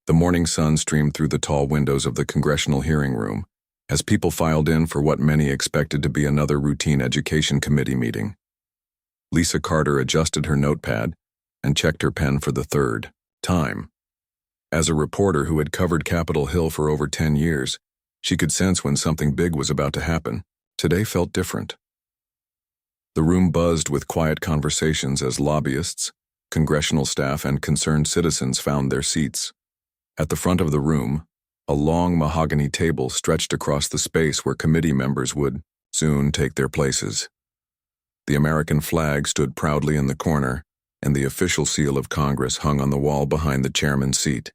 The morning sun streamed through the tall windows of the congressional hearing room as people filed in for what many expected to be another routine education committee meeting. Lisa Carter adjusted her notepad and checked her pen for the third time. As a reporter who had covered Capitol Hill for over 10 years, she could sense when something big was about to happen. Today felt different. The room buzzed with quiet conversations as lobbyists, congressional staff, and concerned citizens found their seats. At the front of the room, a long mahogany table stretched across the space where committee members would soon take their places. The American flag stood proudly in the corner, and the official seal of Congress hung on the wall behind the chairman's seat.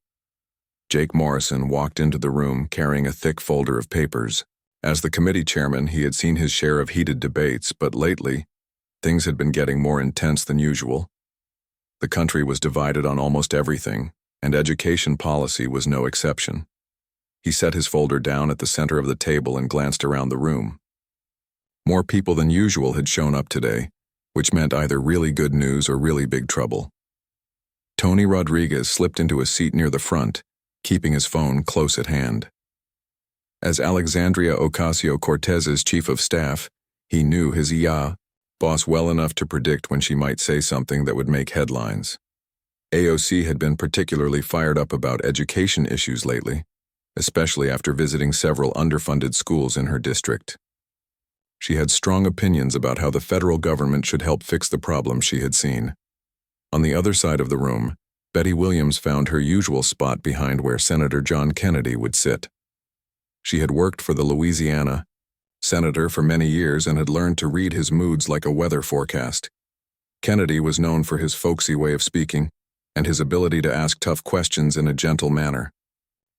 Jake Morrison walked into the room carrying a thick folder of papers. As the committee chairman, he had seen his share of heated debates, but lately, things had been getting more intense than usual. The country was divided on almost everything, and education policy was no exception. He set his folder down at the center of the table and glanced around the room. More people than usual had shown up today, which meant either really good news or really big trouble. Tony Rodriguez slipped into a seat near the front, keeping his phone close at hand. As Alexandria Ocasio-Cortez's chief of staff, he knew his boss well enough to predict when she might say something that would make headlines. AOC had been particularly fired up about education issues lately, especially after visiting several underfunded schools in her district. She had strong opinions about how the federal government should help fix the problems she had seen. On the other side of the room, Betty Williams found her usual spot behind where Senator John Kennedy would sit. She had worked for the Louisiana senator for many years and had learned to read his moods like a weather forecast. Kennedy was known for his folksy way of speaking and his ability to ask tough questions in a gentle manner.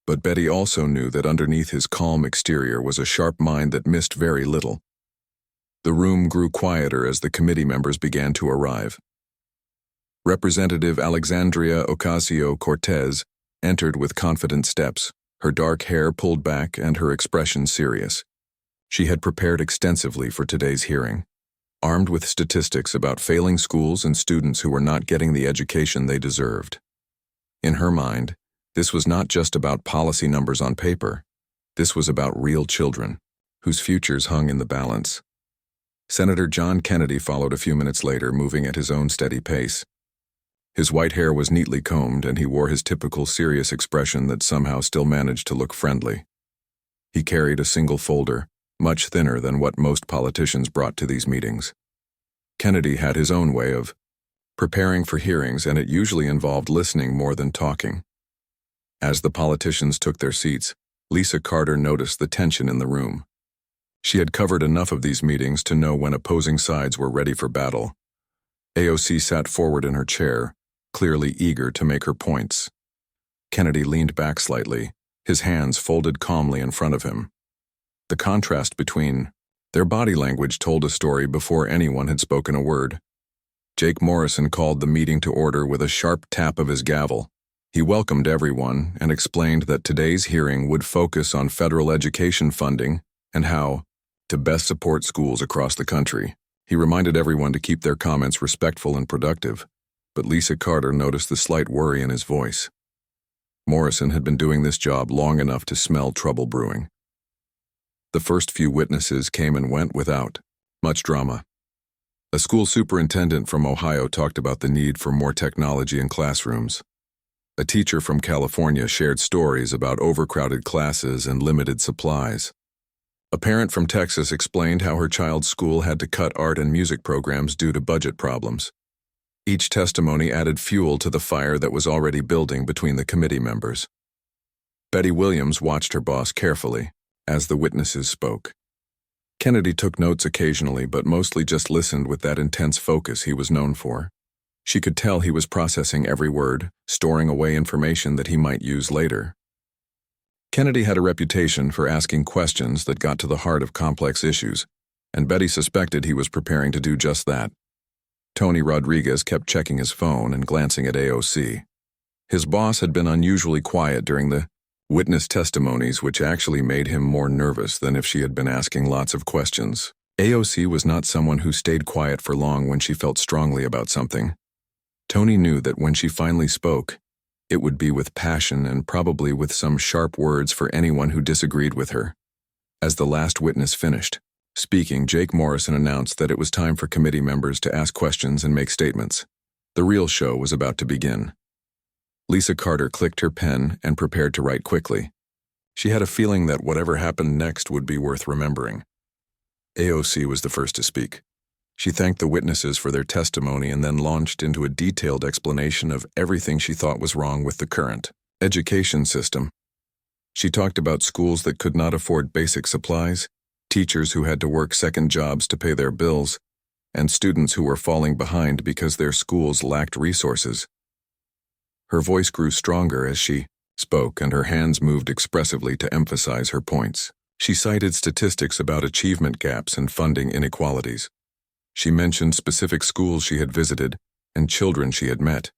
But Betty also knew that underneath his calm exterior was a sharp mind that missed very little. The room grew quieter as the committee members began to arrive. Representative Alexandria Ocasio-Cortez entered with confident steps, her dark hair pulled back and her expression serious. She had prepared extensively for today's hearing, armed with statistics about failing schools and students who were not getting the education they deserved. In her mind, this was not just about policy numbers on paper. This was about real children, whose futures hung in the balance. Senator John Kennedy followed a few minutes later, moving at his own steady pace. His white hair was neatly combed, and he wore his typical serious expression that somehow still managed to look friendly. He carried a single folder, much thinner than what most politicians brought to these meetings. Kennedy had his own way of preparing for hearings, and it usually involved listening more than talking. As the politicians took their seats, Lisa Carter noticed the tension in the room. She had covered enough of these meetings to know when opposing sides were ready for battle. AOC sat forward in her chair, clearly eager to make her points. Kennedy leaned back slightly, his hands folded calmly in front of him. The contrast between their body language told a story before anyone had spoken a word. Jake Morrison called the meeting to order with a sharp tap of his gavel. He welcomed everyone and explained that today's hearing would focus on federal education funding and how to best support schools across the country. He reminded everyone to keep their comments respectful and productive, but Lisa Carter noticed the slight worry in his voice. Morrison had been doing this job long enough to smell trouble brewing. The first few witnesses came and went without much drama. A school superintendent from Ohio talked about the need for more technology in classrooms. A teacher from California shared stories about overcrowded classes and limited supplies. A parent from Texas explained how her child's school had to cut art and music programs due to budget problems. Each testimony added fuel to the fire that was already building between the committee members. Betty Williams watched her boss carefully as the witnesses spoke. Kennedy took notes occasionally, but mostly just listened with that intense focus he was known for. She could tell he was processing every word, storing away information that he might use later. Kennedy had a reputation for asking questions that got to the heart of complex issues, and Betty suspected he was preparing to do just that. Tony Rodriguez kept checking his phone and glancing at AOC. His boss had been unusually quiet during the witness testimonies, which actually made him more nervous than if she had been asking lots of questions. AOC was not someone who stayed quiet for long when she felt strongly about something. Tony knew that when she finally spoke, It would be with passion and probably with some sharp words for anyone who disagreed with her. As the last witness finished speaking, Jake Morrison announced that it was time for committee members to ask questions and make statements. The real show was about to begin. Lisa Carter clicked her pen and prepared to write quickly. She had a feeling that whatever happened next would be worth remembering. AOC was the first to speak. She thanked the witnesses for their testimony and then launched into a detailed explanation of everything she thought was wrong with the current education system. She talked about schools that could not afford basic supplies, teachers who had to work second jobs to pay their bills, and students who were falling behind because their schools lacked resources. Her voice grew stronger as she spoke, and her hands moved expressively to emphasize her points. She cited statistics about achievement gaps and funding inequalities. She mentioned specific schools she had visited and children she had met.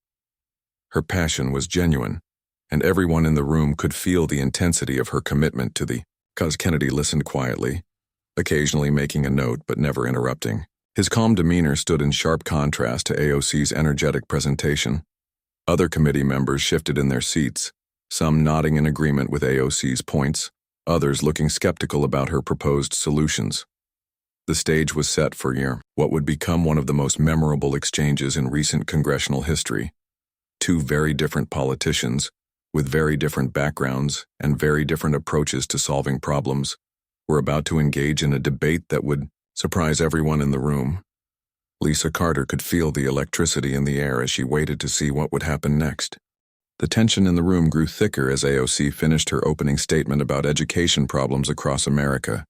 Her passion was genuine, and everyone in the room could feel the intensity of her commitment to the cause. Kennedy listened quietly, occasionally making a note but never interrupting. His calm demeanor stood in sharp contrast to AOC's energetic presentation. Other committee members shifted in their seats, some nodding in agreement with AOC's points, others looking skeptical about her proposed solutions. The stage was set for what would become one of the most memorable exchanges in recent congressional history. Two very different politicians, with very different backgrounds and very different approaches to solving problems, were about to engage in a debate that would surprise everyone in the room. Lisa Carter could feel the electricity in the air as she waited to see what would happen next. The tension in the room grew thicker as AOC finished her opening statement about education problems across America.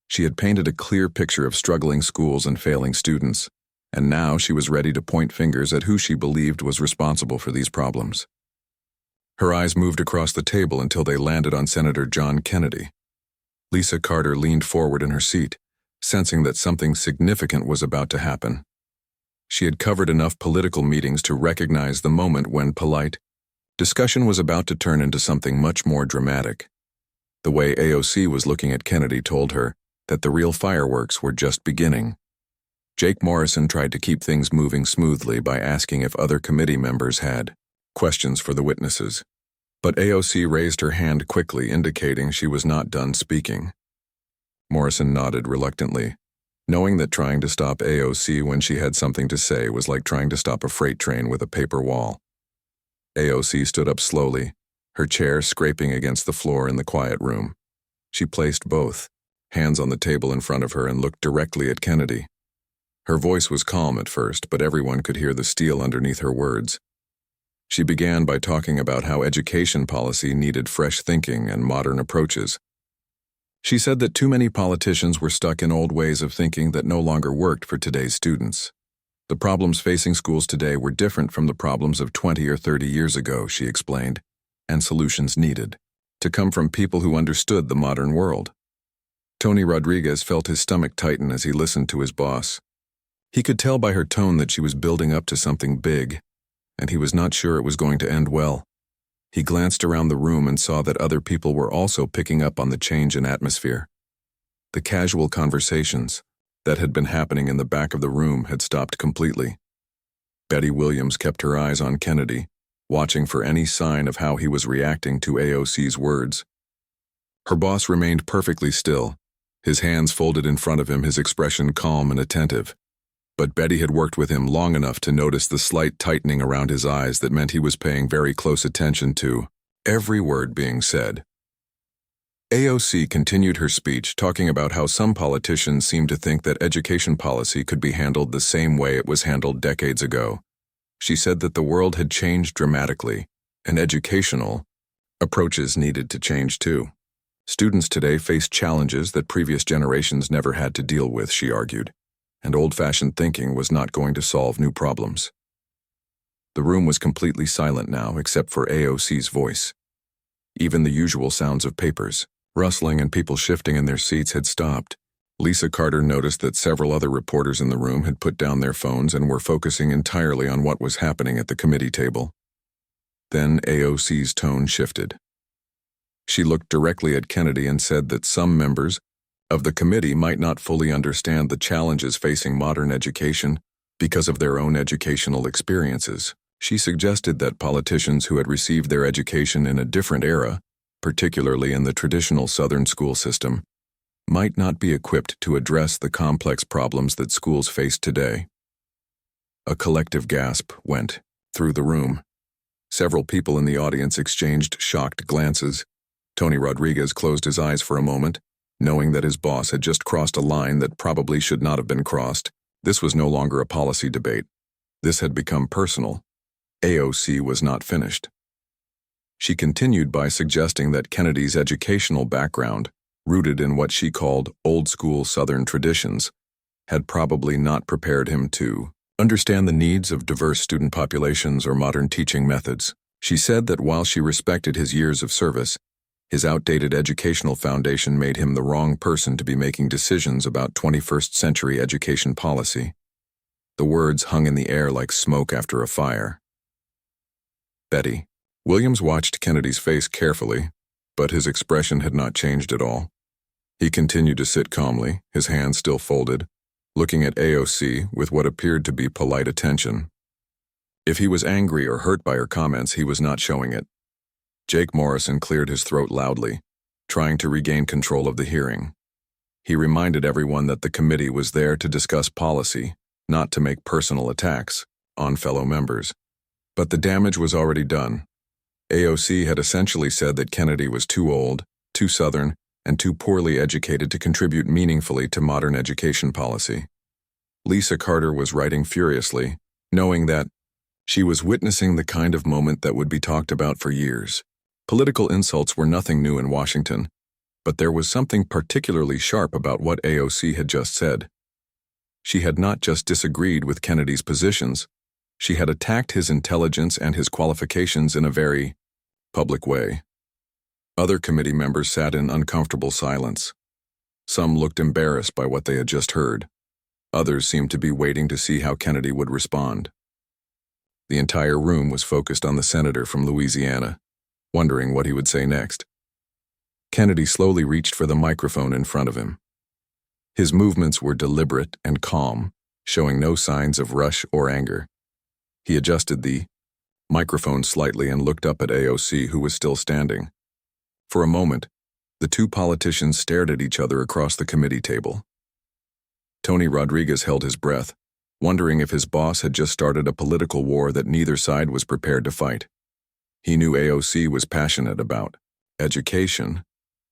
She had painted a clear picture of struggling schools and failing students, and now she was ready to point fingers at who she believed was responsible for these problems. Her eyes moved across the table until they landed on Senator John Kennedy. Lisa Carter leaned forward in her seat, sensing that something significant was about to happen. She had covered enough political meetings to recognize the moment when polite discussion was about to turn into something much more dramatic. The way AOC was looking at Kennedy told her that the real fireworks were just beginning. Jake Morrison tried to keep things moving smoothly by asking if other committee members had questions for the witnesses. But AOC raised her hand quickly, indicating she was not done speaking. Morrison nodded reluctantly, knowing that trying to stop AOC when she had something to say was like trying to stop a freight train with a paper wall. AOC stood up slowly, her chair scraping against the floor in the quiet room. She placed both hands on the table in front of her and looked directly at Kennedy. Her voice was calm at first, but everyone could hear the steel underneath her words. She began by talking about how education policy needed fresh thinking and modern approaches. She said that too many politicians were stuck in old ways of thinking that no longer worked for today's students. The problems facing schools today were different from the problems of 20 or 30 years ago, she explained, and solutions needed to come from people who understood the modern world. Tony Rodriguez felt his stomach tighten as he listened to his boss. He could tell by her tone that she was building up to something big, and he was not sure it was going to end well. He glanced around the room and saw that other people were also picking up on the change in atmosphere. The casual conversations that had been happening in the back of the room had stopped completely. Betty Williams kept her eyes on Kennedy, watching for any sign of how he was reacting to AOC's words. Her boss remained perfectly still, his hands folded in front of him, his expression calm and attentive. But Betty had worked with him long enough to notice the slight tightening around his eyes that meant he was paying very close attention to every word being said. AOC continued her speech, talking about how some politicians seemed to think that education policy could be handled the same way it was handled decades ago. She said that the world had changed dramatically, and educational approaches needed to change too. Students today face challenges that previous generations never had to deal with, she argued, and old-fashioned thinking was not going to solve new problems. The room was completely silent now, except for AOC's voice. Even the usual sounds of papers, rustling, and people shifting in their seats had stopped. Lisa Carter noticed that several other reporters in the room had put down their phones and were focusing entirely on what was happening at the committee table. Then AOC's tone shifted. She looked directly at Kennedy and said that some members of the committee might not fully understand the challenges facing modern education because of their own educational experiences. She suggested that politicians who had received their education in a different era, particularly in the traditional Southern school system, might not be equipped to address the complex problems that schools face today. A collective gasp went through the room. Several people in the audience exchanged shocked glances. Tony Rodriguez closed his eyes for a moment, knowing that his boss had just crossed a line that probably should not have been crossed. This was no longer a policy debate. This had become personal. AOC was not finished. She continued by suggesting that Kennedy's educational background, rooted in what she called old-school Southern traditions, had probably not prepared him to understand the needs of diverse student populations or modern teaching methods. She said that while she respected his years of service, his outdated educational foundation made him the wrong person to be making decisions about 21st century education policy. The words hung in the air like smoke after a fire. Betty. Williams watched Kennedy's face carefully, but his expression had not changed at all. He continued to sit calmly, his hands still folded, looking at AOC with what appeared to be polite attention. If he was angry or hurt by her comments, he was not showing it. Jake Morrison cleared his throat loudly, trying to regain control of the hearing. He reminded everyone that the committee was there to discuss policy, not to make personal attacks on fellow members. But the damage was already done. AOC had essentially said that Kennedy was too old, too Southern, and too poorly educated to contribute meaningfully to modern education policy. Lisa Carter was writing furiously, knowing that she was witnessing the kind of moment that would be talked about for years. Political insults were nothing new in Washington, but there was something particularly sharp about what AOC had just said. She had not just disagreed with Kennedy's positions, she had attacked his intelligence and his qualifications in a very public way. Other committee members sat in uncomfortable silence. Some looked embarrassed by what they had just heard. Others seemed to be waiting to see how Kennedy would respond. The entire room was focused on the senator from Louisiana, wondering what he would say next. Kennedy slowly reached for the microphone in front of him. His movements were deliberate and calm, showing no signs of rush or anger. He adjusted the microphone slightly and looked up at AOC, who was still standing. For a moment, the two politicians stared at each other across the committee table. Tony Rodriguez held his breath, wondering if his boss had just started a political war that neither side was prepared to fight. He knew AOC was passionate about education,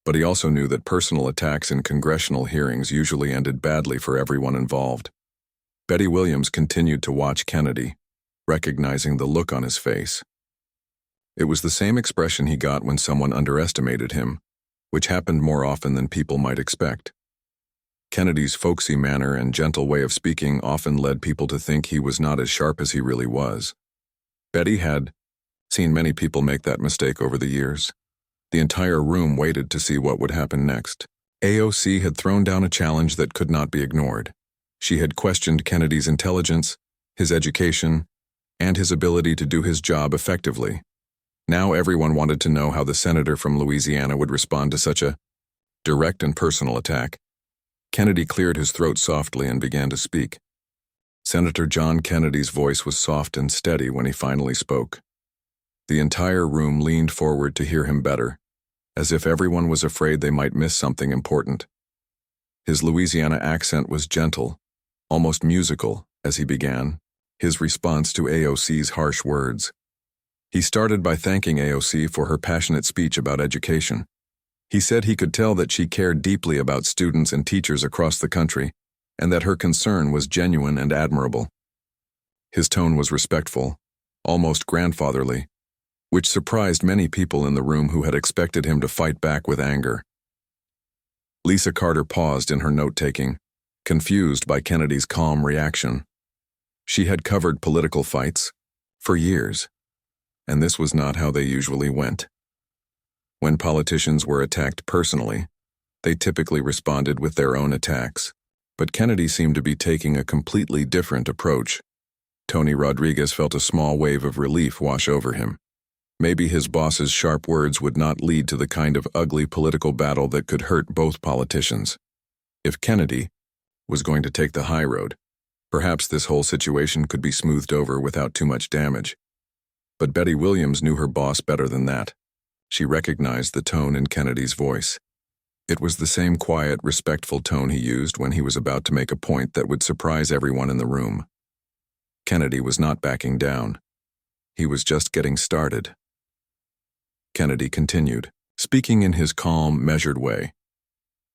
but he also knew that personal attacks in congressional hearings usually ended badly for everyone involved. Betty Williams continued to watch Kennedy, recognizing the look on his face. It was the same expression he got when someone underestimated him, which happened more often than people might expect. Kennedy's folksy manner and gentle way of speaking often led people to think he was not as sharp as he really was. Betty had seen many people make that mistake over the years. The entire room waited to see what would happen next. AOC had thrown down a challenge that could not be ignored. She had questioned Kennedy's intelligence, his education, and his ability to do his job effectively. Now everyone wanted to know how the senator from Louisiana would respond to such a direct and personal attack. Kennedy cleared his throat softly and began to speak. Senator John Kennedy's voice was soft and steady when he finally spoke. The entire room leaned forward to hear him better, as if everyone was afraid they might miss something important. His Louisiana accent was gentle, almost musical, as he began, his response to AOC's harsh words. He started by thanking AOC for her passionate speech about education. He said he could tell that she cared deeply about students and teachers across the country, and that her concern was genuine and admirable. His tone was respectful, almost grandfatherly, which surprised many people in the room who had expected him to fight back with anger. Lisa Carter paused in her note-taking, confused by Kennedy's calm reaction. She had covered political fights for years, and this was not how they usually went. When politicians were attacked personally, they typically responded with their own attacks, but Kennedy seemed to be taking a completely different approach. Tony Rodriguez felt a small wave of relief wash over him. Maybe his boss's sharp words would not lead to the kind of ugly political battle that could hurt both politicians. If Kennedy was going to take the high road, perhaps this whole situation could be smoothed over without too much damage. But Betty Williams knew her boss better than that. She recognized the tone in Kennedy's voice. It was the same quiet, respectful tone he used when he was about to make a point that would surprise everyone in the room. Kennedy was not backing down. He was just getting started. Kennedy continued, speaking in his calm, measured way.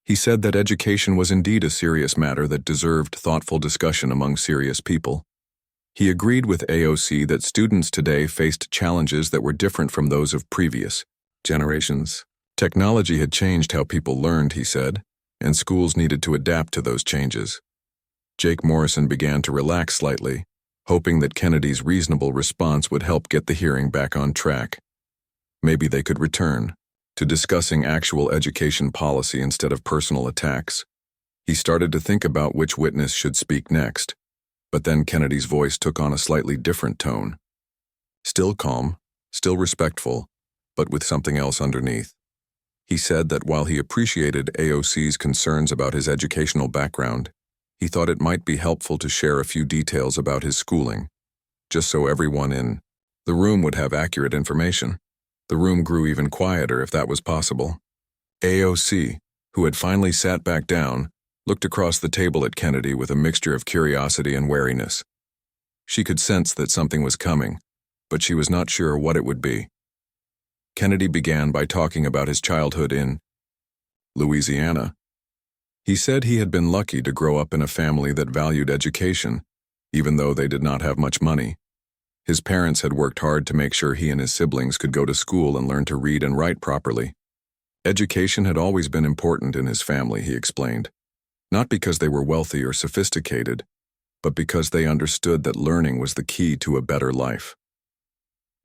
He said that education was indeed a serious matter that deserved thoughtful discussion among serious people. He agreed with AOC that students today faced challenges that were different from those of previous generations. Technology had changed how people learned, he said, and schools needed to adapt to those changes. Jake Morrison began to relax slightly, hoping that Kennedy's reasonable response would help get the hearing back on track. Maybe they could return to discussing actual education policy instead of personal attacks. He started to think about which witness should speak next, but then Kennedy's voice took on a slightly different tone. Still calm, still respectful, but with something else underneath. He said that while he appreciated AOC's concerns about his educational background, he thought it might be helpful to share a few details about his schooling, just so everyone in the room would have accurate information. The room grew even quieter if that was possible. AOC, who had finally sat back down, looked across the table at Kennedy with a mixture of curiosity and wariness. She could sense that something was coming, but she was not sure what it would be. Kennedy began by talking about his childhood in Louisiana. He said he had been lucky to grow up in a family that valued education, even though they did not have much money. His parents had worked hard to make sure he and his siblings could go to school and learn to read and write properly. Education had always been important in his family, he explained, not because they were wealthy or sophisticated, but because they understood that learning was the key to a better life.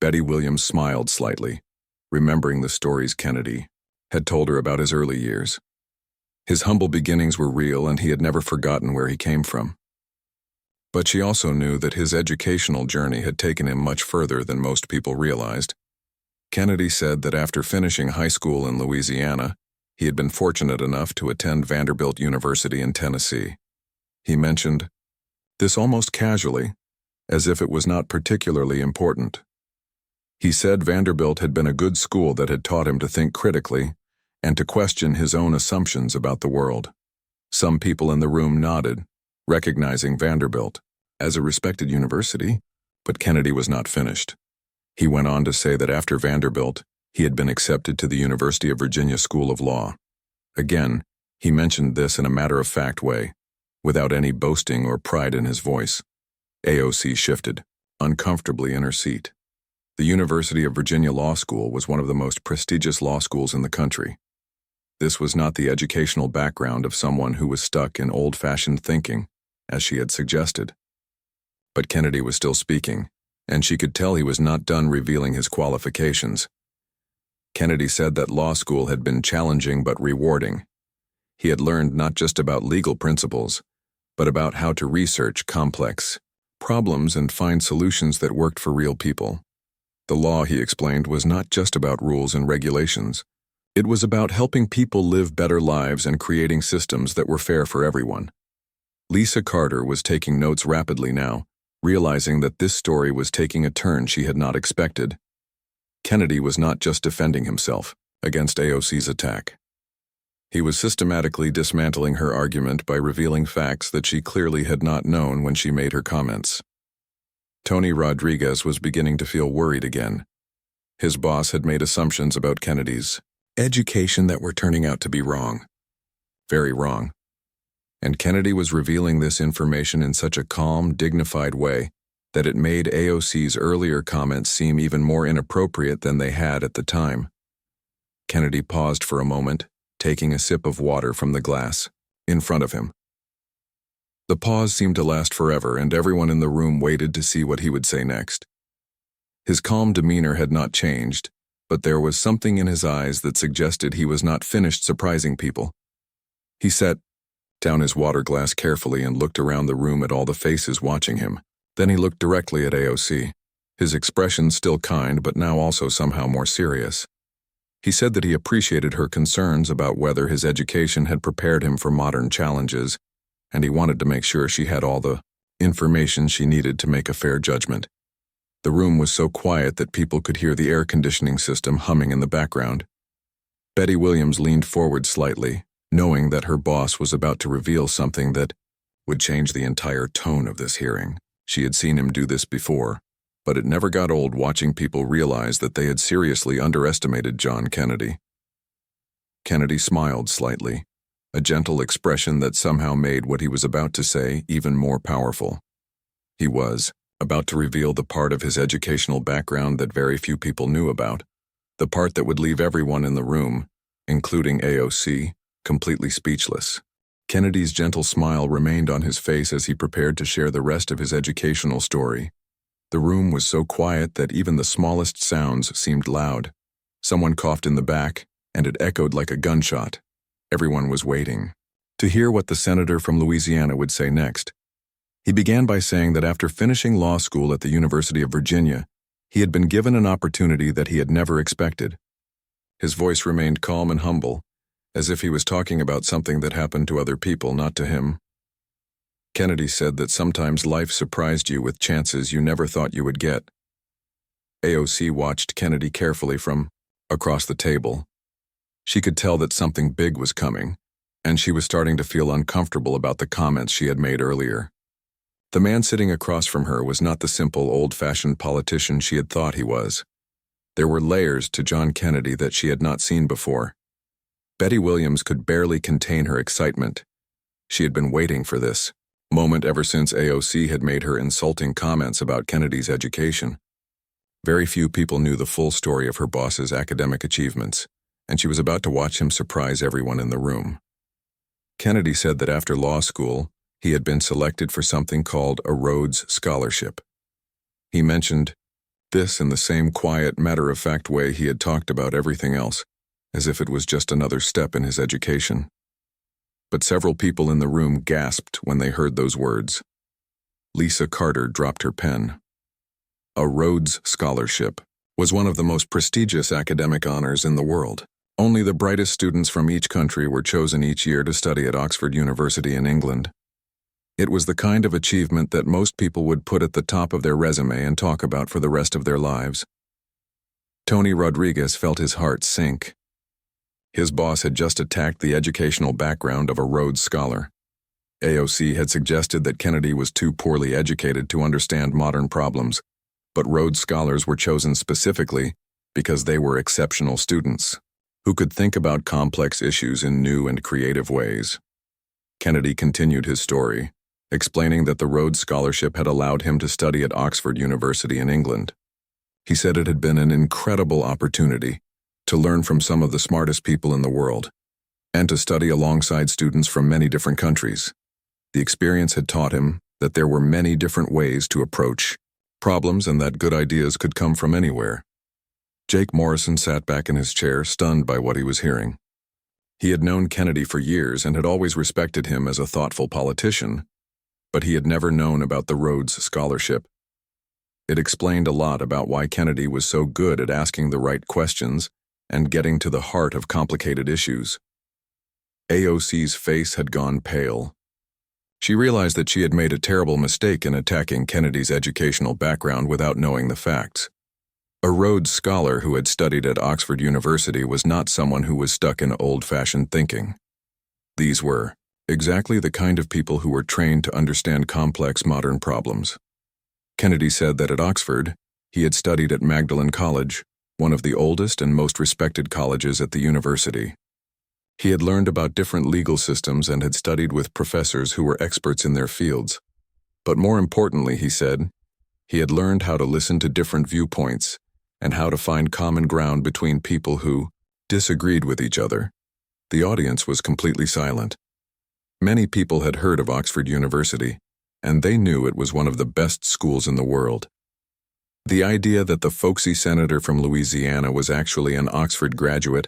Betty Williams smiled slightly, remembering the stories Kennedy had told her about his early years. His humble beginnings were real, and he had never forgotten where he came from. But she also knew that his educational journey had taken him much further than most people realized. Kennedy said that after finishing high school in Louisiana, he had been fortunate enough to attend Vanderbilt University in Tennessee. He mentioned this almost casually, as if it was not particularly important. He said Vanderbilt had been a good school that had taught him to think critically and to question his own assumptions about the world. Some people in the room nodded, recognizing Vanderbilt as a respected university, but Kennedy was not finished. He went on to say that after Vanderbilt, he had been accepted to the University of Virginia School of Law. Again, he mentioned this in a matter-of-fact way, without any boasting or pride in his voice. AOC shifted, uncomfortably in her seat. The University of Virginia Law School was one of the most prestigious law schools in the country. This was not the educational background of someone who was stuck in old-fashioned thinking, as she had suggested. But Kennedy was still speaking, and she could tell he was not done revealing his qualifications. Kennedy said that law school had been challenging but rewarding. He had learned not just about legal principles, but about how to research complex problems and find solutions that worked for real people. The law, he explained, was not just about rules and regulations. It was about helping people live better lives and creating systems that were fair for everyone. Lisa Carter was taking notes rapidly now, realizing that this story was taking a turn she had not expected. Kennedy was not just defending himself against AOC's attack. He was systematically dismantling her argument by revealing facts that she clearly had not known when she made her comments. Tony Rodriguez was beginning to feel worried again. His boss had made assumptions about Kennedy's education that were turning out to be wrong. Very wrong. And Kennedy was revealing this information in such a calm, dignified way that it made AOC's earlier comments seem even more inappropriate than they had at the time. Kennedy paused for a moment, taking a sip of water from the glass in front of him. The pause seemed to last forever, and everyone in the room waited to see what he would say next. His calm demeanor had not changed, but there was something in his eyes that suggested he was not finished surprising people. He set down his water glass carefully and looked around the room at all the faces watching him. Then he looked directly at AOC, his expression still kind but now also somehow more serious. He said that he appreciated her concerns about whether his education had prepared him for modern challenges, and he wanted to make sure she had all the information she needed to make a fair judgment. The room was so quiet that people could hear the air conditioning system humming in the background. Betty Williams leaned forward slightly, knowing that her boss was about to reveal something that would change the entire tone of this hearing. She had seen him do this before, but it never got old watching people realize that they had seriously underestimated John Kennedy. Kennedy smiled slightly, a gentle expression that somehow made what he was about to say even more powerful. He was about to reveal the part of his educational background that very few people knew about, the part that would leave everyone in the room, including AOC, completely speechless. Kennedy's gentle smile remained on his face as he prepared to share the rest of his educational story. The room was so quiet that even the smallest sounds seemed loud. Someone coughed in the back, and it echoed like a gunshot. Everyone was waiting to hear what the senator from Louisiana would say next. He began by saying that after finishing law school at the University of Virginia, he had been given an opportunity that he had never expected. His voice remained calm and humble, as if he was talking about something that happened to other people, not to him. Kennedy said that sometimes life surprised you with chances you never thought you would get. AOC watched Kennedy carefully from across the table. She could tell that something big was coming, and she was starting to feel uncomfortable about the comments she had made earlier. The man sitting across from her was not the simple, old-fashioned politician she had thought he was. There were layers to John Kennedy that she had not seen before. Betty Williams could barely contain her excitement. She had been waiting for this moment ever since AOC had made her insulting comments about Kennedy's education. Very few people knew the full story of her boss's academic achievements, and she was about to watch him surprise everyone in the room. Kennedy said that after law school, he had been selected for something called a Rhodes Scholarship. He mentioned this in the same quiet, matter-of-fact way he had talked about everything else, as if it was just another step in his education. But several people in the room gasped when they heard those words. Lisa Carter dropped her pen. A Rhodes Scholarship was one of the most prestigious academic honors in the world. Only the brightest students from each country were chosen each year to study at Oxford University in England. It was the kind of achievement that most people would put at the top of their resume and talk about for the rest of their lives. Tony Rodriguez felt his heart sink. His boss had just attacked the educational background of a Rhodes Scholar. AOC had suggested that Kennedy was too poorly educated to understand modern problems, but Rhodes Scholars were chosen specifically because they were exceptional students who could think about complex issues in new and creative ways. Kennedy continued his story, explaining that the Rhodes Scholarship had allowed him to study at Oxford University in England. He said it had been an incredible opportunity to learn from some of the smartest people in the world, and to study alongside students from many different countries. The experience had taught him that there were many different ways to approach problems and that good ideas could come from anywhere. Jake Morrison sat back in his chair, stunned by what he was hearing. He had known Kennedy for years and had always respected him as a thoughtful politician, but he had never known about the Rhodes Scholarship. It explained a lot about why Kennedy was so good at asking the right questions and getting to the heart of complicated issues. AOC's face had gone pale. She realized that she had made a terrible mistake in attacking Kennedy's educational background without knowing the facts. A Rhodes Scholar who had studied at Oxford University was not someone who was stuck in old-fashioned thinking. These were exactly the kind of people who were trained to understand complex modern problems. Kennedy said that at Oxford, he had studied at Magdalen College, one of the oldest and most respected colleges at the university. He had learned about different legal systems and had studied with professors who were experts in their fields. But more importantly, he said, he had learned how to listen to different viewpoints and how to find common ground between people who disagreed with each other. The audience was completely silent. Many people had heard of Oxford University, and they knew it was one of the best schools in the world. The idea that the folksy senator from Louisiana was actually an Oxford graduate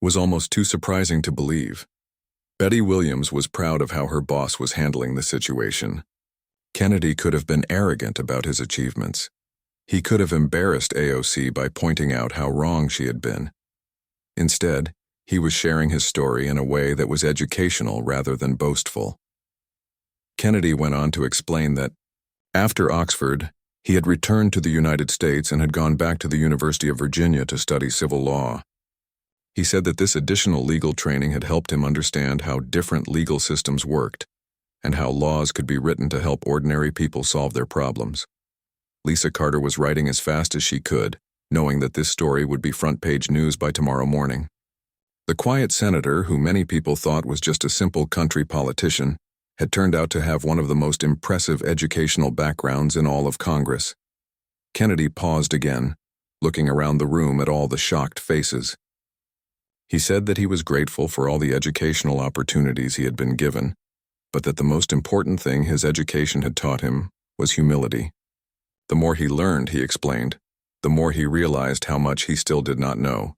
was almost too surprising to believe. Betty Williams was proud of how her boss was handling the situation. Kennedy could have been arrogant about his achievements. He could have embarrassed AOC by pointing out how wrong she had been. Instead, he was sharing his story in a way that was educational rather than boastful. Kennedy went on to explain that, after Oxford, He had returned to the United States and had gone back to the University of Virginia to study civil law. He said that this additional legal training had helped him understand how different legal systems worked and how laws could be written to help ordinary people solve their problems. Lisa Carter was writing as fast as she could, knowing that this story would be front-page news by tomorrow morning. The quiet senator, who many people thought was just a simple country politician, had turned out to have one of the most impressive educational backgrounds in all of Congress. Kennedy paused again, looking around the room at all the shocked faces. He said that he was grateful for all the educational opportunities he had been given, but that the most important thing his education had taught him was humility. The more he learned, he explained, the more he realized how much he still did not know.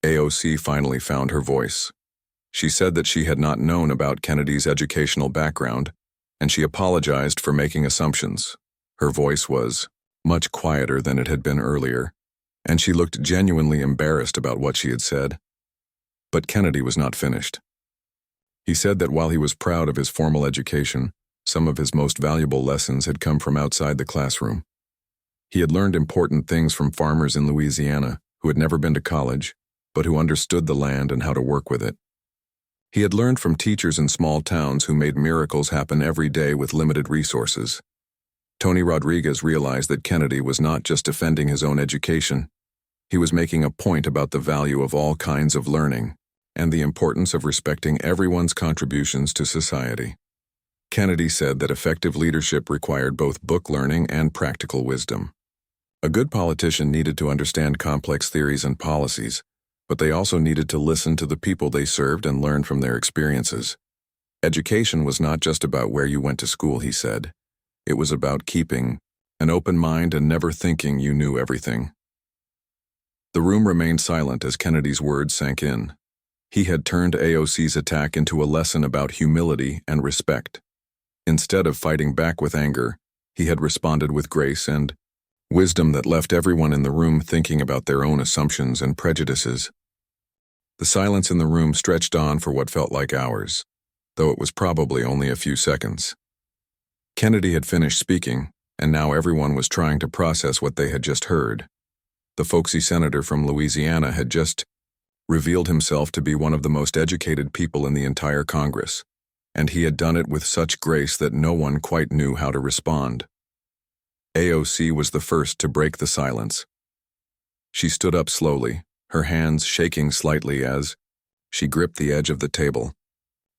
AOC finally found her voice. She said that she had not known about Kennedy's educational background, and she apologized for making assumptions. Her voice was much quieter than it had been earlier, and she looked genuinely embarrassed about what she had said. But Kennedy was not finished. He said that while he was proud of his formal education, some of his most valuable lessons had come from outside the classroom. He had learned important things from farmers in Louisiana who had never been to college, but who understood the land and how to work with it. He had learned from teachers in small towns who made miracles happen every day with limited resources. Tony Rodriguez realized that Kennedy was not just defending his own education. He was making a point about the value of all kinds of learning and the importance of respecting everyone's contributions to society. Kennedy said that effective leadership required both book learning and practical wisdom. A good politician needed to understand complex theories and policies, but they also needed to listen to the people they served and learn from their experiences. Education was not just about where you went to school, he said. It was about keeping an open mind and never thinking you knew everything. The room remained silent as Kennedy's words sank in. He had turned AOC's attack into a lesson about humility and respect. Instead of fighting back with anger, he had responded with grace and wisdom that left everyone in the room thinking about their own assumptions and prejudices. The silence in the room stretched on for what felt like hours, though it was probably only a few seconds. Kennedy had finished speaking, and now everyone was trying to process what they had just heard. The folksy senator from Louisiana had just revealed himself to be one of the most educated people in the entire Congress, and he had done it with such grace that no one quite knew how to respond. AOC was the first to break the silence. She stood up slowly, her hands shaking slightly as she gripped the edge of the table.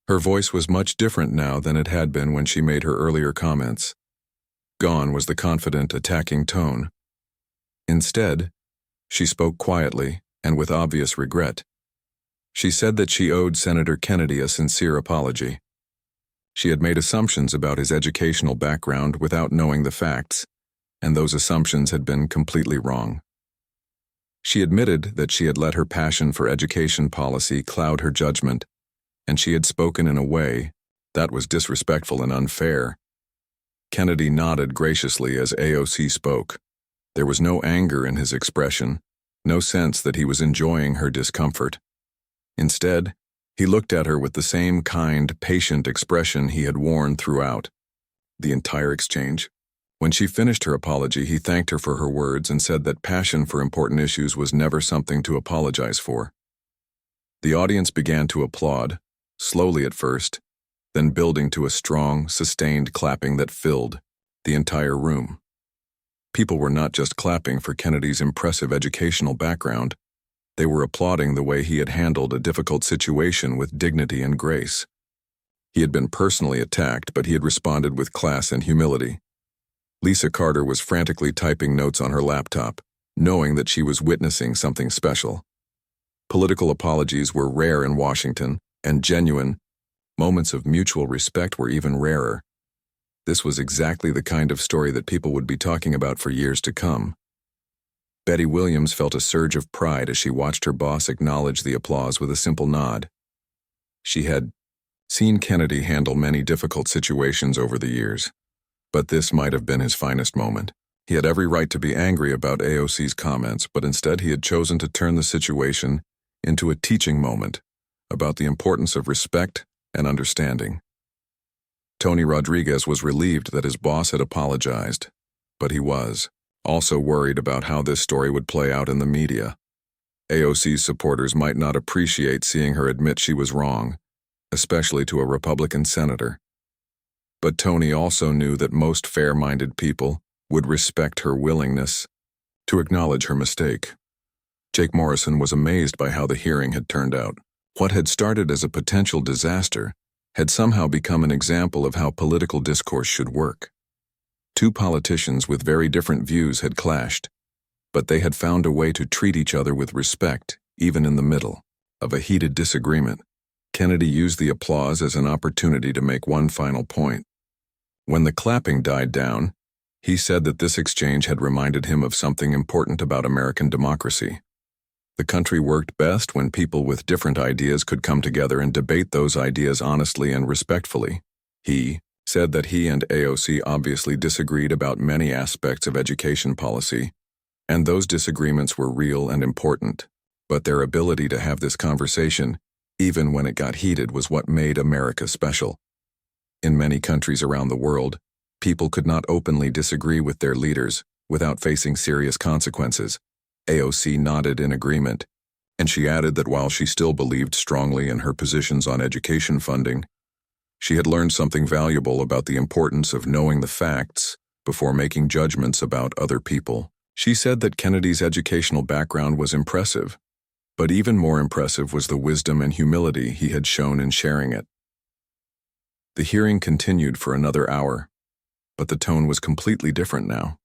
Her voice was much different now than it had been when she made her earlier comments. Gone was the confident, attacking tone. Instead, she spoke quietly and with obvious regret. She said that she owed Senator Kennedy a sincere apology. She had made assumptions about his educational background without knowing the facts, and those assumptions had been completely wrong. She admitted that she had let her passion for education policy cloud her judgment, and she had spoken in a way that was disrespectful and unfair. Kennedy nodded graciously as AOC spoke. There was no anger in his expression, no sense that he was enjoying her discomfort. Instead, he looked at her with the same kind, patient expression he had worn throughout the entire exchange. When she finished her apology, he thanked her for her words and said that passion for important issues was never something to apologize for. The audience began to applaud, slowly at first, then building to a strong, sustained clapping that filled the entire room. People were not just clapping for Kennedy's impressive educational background, they were applauding the way he had handled a difficult situation with dignity and grace. He had been personally attacked, but he had responded with class and humility. Lisa Carter was frantically typing notes on her laptop, knowing that she was witnessing something special. Political apologies were rare in Washington, and genuine moments of mutual respect were even rarer. This was exactly the kind of story that people would be talking about for years to come. Betty Williams felt a surge of pride as she watched her boss acknowledge the applause with a simple nod. She had seen Kennedy handle many difficult situations over the years, but this might have been his finest moment. He had every right to be angry about AOC's comments, but instead he had chosen to turn the situation into a teaching moment about the importance of respect and understanding. Tony Rodriguez was relieved that his boss had apologized, but he was also worried about how this story would play out in the media. AOC's supporters might not appreciate seeing her admit she was wrong, especially to a Republican senator. But Tony also knew that most fair-minded people would respect her willingness to acknowledge her mistake. Jake Morrison was amazed by how the hearing had turned out. What had started as a potential disaster had somehow become an example of how political discourse should work. Two politicians with very different views had clashed, but they had found a way to treat each other with respect, even in the middle of a heated disagreement. Kennedy used the applause as an opportunity to make one final point. When the clapping died down, he said that this exchange had reminded him of something important about American democracy. The country worked best when people with different ideas could come together and debate those ideas honestly and respectfully. He said that he and AOC obviously disagreed about many aspects of education policy, and those disagreements were real and important. But their ability to have this conversation, even when it got heated, was what made America special. In many countries around the world, people could not openly disagree with their leaders without facing serious consequences. AOC nodded in agreement, and she added that while she still believed strongly in her positions on education funding, she had learned something valuable about the importance of knowing the facts before making judgments about other people. She said that Kennedy's educational background was impressive, but even more impressive was the wisdom and humility he had shown in sharing it. The hearing continued for another hour, but the tone was completely different now.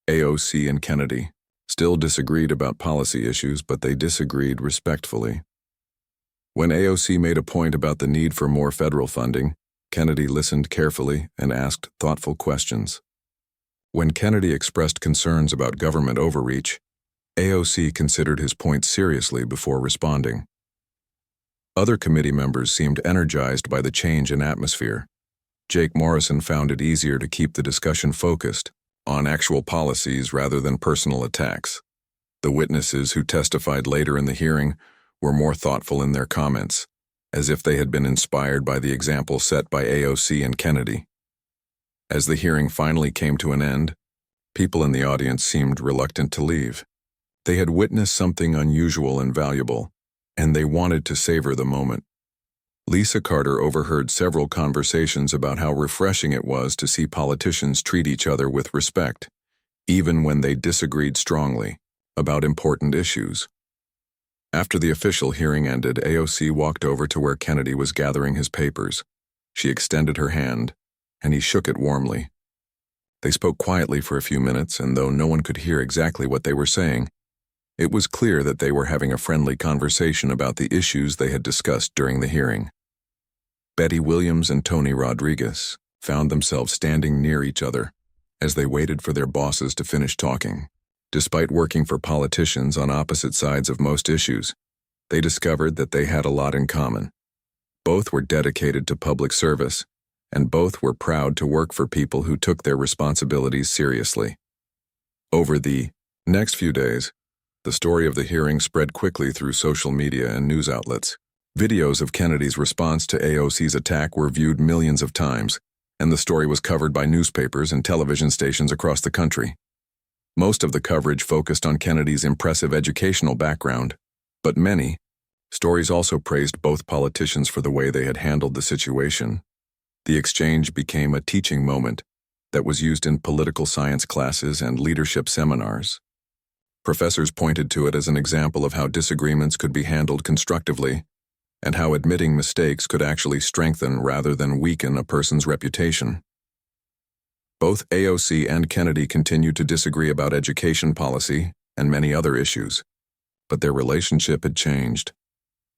AOC and Kennedy still disagreed about policy issues, but they disagreed respectfully. When AOC made a point about the need for more federal funding, Kennedy listened carefully and asked thoughtful questions. When Kennedy expressed concerns about government overreach, AOC considered his point seriously before responding. Other committee members seemed energized by the change in atmosphere. Jake Morrison found it easier to keep the discussion focused on actual policies rather than personal attacks. The witnesses who testified later in the hearing were more thoughtful in their comments, as if they had been inspired by the example set by AOC and Kennedy. As the hearing finally came to an end, people in the audience seemed reluctant to leave. They had witnessed something unusual and valuable, and they wanted to savor the moment. Lisa Carter overheard several conversations about how refreshing it was to see politicians treat each other with respect, even when they disagreed strongly about important issues. After the official hearing ended, AOC walked over to where Kennedy was gathering his papers. She extended her hand, and he shook it warmly. They spoke quietly for a few minutes, and though no one could hear exactly what they were saying, it was clear that they were having a friendly conversation about the issues they had discussed during the hearing. Betty Williams and Tony Rodriguez found themselves standing near each other as they waited for their bosses to finish talking. Despite working for politicians on opposite sides of most issues, they discovered that they had a lot in common. Both were dedicated to public service, and both were proud to work for people who took their responsibilities seriously. Over the next few days, the story of the hearing spread quickly through social media and news outlets. Videos of Kennedy's response to AOC's attack were viewed millions of times, and the story was covered by newspapers and television stations across the country. Most of the coverage focused on Kennedy's impressive educational background, but many stories also praised both politicians for the way they had handled the situation. The exchange became a teaching moment that was used in political science classes and leadership seminars. Professors pointed to it as an example of how disagreements could be handled constructively and how admitting mistakes could actually strengthen rather than weaken a person's reputation. Both AOC and Kennedy continued to disagree about education policy and many other issues, but their relationship had changed.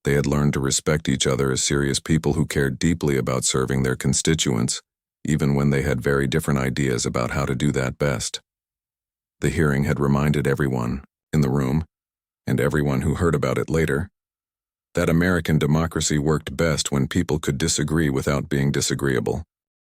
They had learned to respect each other as serious people who cared deeply about serving their constituents, even when they had very different ideas about how to do that best. The hearing had reminded everyone in the room, and everyone who heard about it later, that American democracy worked best when people could disagree without being disagreeable.